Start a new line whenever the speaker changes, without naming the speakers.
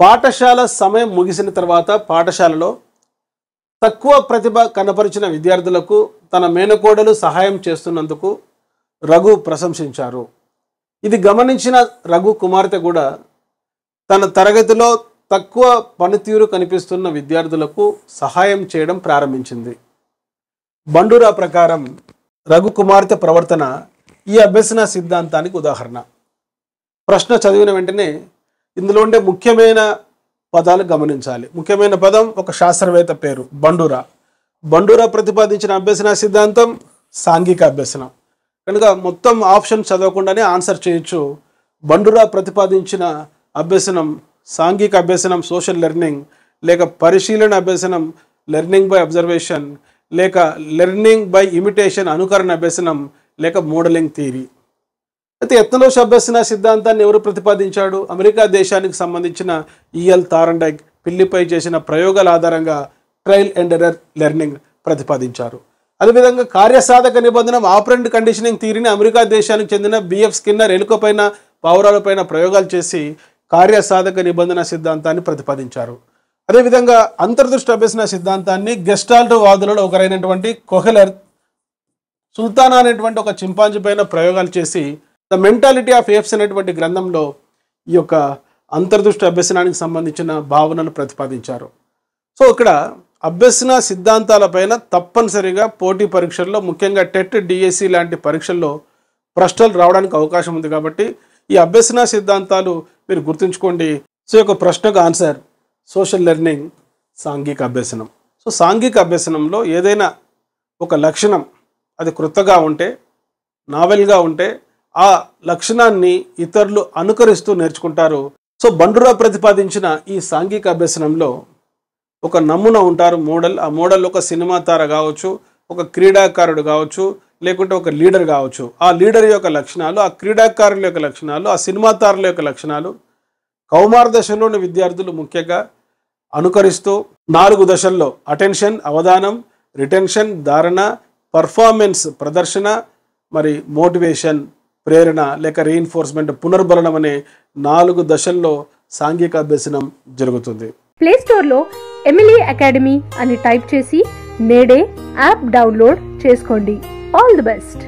పాఠశాల సమయం ముగిసిన తర్వాత పాఠశాలలో తక్కువ ప్రతిభ కనపరిచిన విద్యార్థులకు తన మేనకోడలు సహాయం చేస్తున్నందుకు రఘు ప్రశంసించారు. ఇది గమనించిన రఘు కుమార్తె కూడా తన తరగతిలో తక్కువ పనితీరు కనిపిస్తున్న విద్యార్థులకు సహాయం చేయడం ప్రారంభించింది. బండురా ప్రకారం రఘు కుమార్తె ప్రవర్తన ఈ అభ్యసన సిద్ధాంతానికి ఉదాహరణ. ప్రశ్న చదివిన వెంటనే ఇందులో ఉండే ముఖ్యమైన పదాలు గమనించాలి. ముఖ్యమైన పదం ఒక శాస్త్రవేత్త పేరు బండురా. బండురా ప్రతిపాదించిన అభ్యసన సిద్ధాంతం సాంఘిక అభ్యసనం. కనుక మొత్తం ఆప్షన్ చదవకుండానే ఆన్సర్ చేయొచ్చు. బండురా ప్రతిపాదించిన అభ్యసనం సాంఘిక అభ్యసనం సోషల్ లెర్నింగ్, లేక పరిశీలన అభ్యసనం లెర్నింగ్ బై అబ్జర్వేషన్, లేక లెర్నింగ్ బై ఇమిటేషన్ అనుకరణ అభ్యసనం, లేక మోడలింగ్ థియరీ. అయితే ఎత్నలోష అభ్యసన సిద్ధాంతాన్ని ఎవరు ప్రతిపాదించాడు? అమెరికా దేశానికి సంబంధించిన ఈఎల్ థారండైక్ పిల్లిపై చేసిన ప్రయోగాల ఆధారంగా ట్రయల్ అండ్ ఎర్రర్ లెర్నింగ్ ప్రతిపాదించారు. అదేవిధంగా కార్యసాధక నిబంధన ఆపరెంట్ కండిషనింగ్ థియరీని అమెరికా దేశానికి చెందిన బిఎఫ్ స్కిన్నర్ ఎలుకపైన పావురాలపైన ప్రయోగాలు చేసి కార్యసాధక నిబంధన సిద్ధాంతాన్ని ప్రతిపాదించారు. అదేవిధంగా అంతర్దృష్టి అభ్యసన సిద్ధాంతాన్ని గెస్టాల్ట్ వాదులలో ఒకరైనటువంటి కొహెలర్ సుల్తానా అనేటువంటి ఒక చింపాంజీ పైన ప్రయోగాలు చేసి ద మెంటాలిటీ ఆఫ్ ఏప్స్ అనేటువంటి గ్రంథంలో ఈ యొక్క అంతర్దృష్టి అభ్యసనానికి సంబంధించిన భావనను ప్రతిపాదించారు. సో ఇక్కడ అభ్యసన సిద్ధాంతాలపైన తప్పనిసరిగా పోటీ పరీక్షల్లో, ముఖ్యంగా టెట్, డిఎస్సి లాంటి పరీక్షల్లో ప్రశ్నలు రావడానికి అవకాశం ఉంది. కాబట్టి ఈ అభ్యసన సిద్ధాంతాలు మీరు గుర్తుంచుకోండి. సో యొక్క ప్రశ్నకు ఆన్సర్ సోషల్ లెర్నింగ్, సాంఘిక అభ్యసనం. సో సాంఘిక అభ్యసనంలో ఏదైనా ఒక లక్షణం అది క్రొత్తగా ఉంటే, నావెల్గా ఉంటే ఆ లక్షణాన్ని ఇతరులు అనుకరిస్తూ నేర్చుకుంటారు. సో బండురా ప్రతిపాదించిన ఈ సాంఘిక అభ్యసనంలో ఒక నమూనా ఉంటారు, మోడల్. ఆ మోడల్ ఒక సినిమా తార కావచ్చు, ఒక క్రీడాకారుడు కావచ్చు, లేకుంటే ఒక లీడర్ కావచ్చు. ఆ లీడర్ యొక్క లక్షణాలు, ఆ క్రీడాకారుల యొక్క లక్షణాలు, ఆ సినిమా తారుల యొక్క లక్షణాలు కౌమార దశలోని విద్యార్థులు ముఖ్యంగా అనుకరిస్తూ 4 దశల్లో అటెన్షన్, అవధానం, రిటెన్షన్, ధారణ, పర్ఫార్మెన్స్ ప్రదర్శన, మరి మోటివేషన్ ప్రేరణ లేక రీఇన్ఫోర్స్మెంట్ పునర్బలనం అనే 4 దశల్లో సాంఘిక అభ్యసనం జరుగుతుంది.
ప్లే స్టోర్లో ఎమిలీ అకాడమీ అని టైప్ చేసి నేడే యాప్ డౌన్లోడ్ చేసుకోండి. All the best.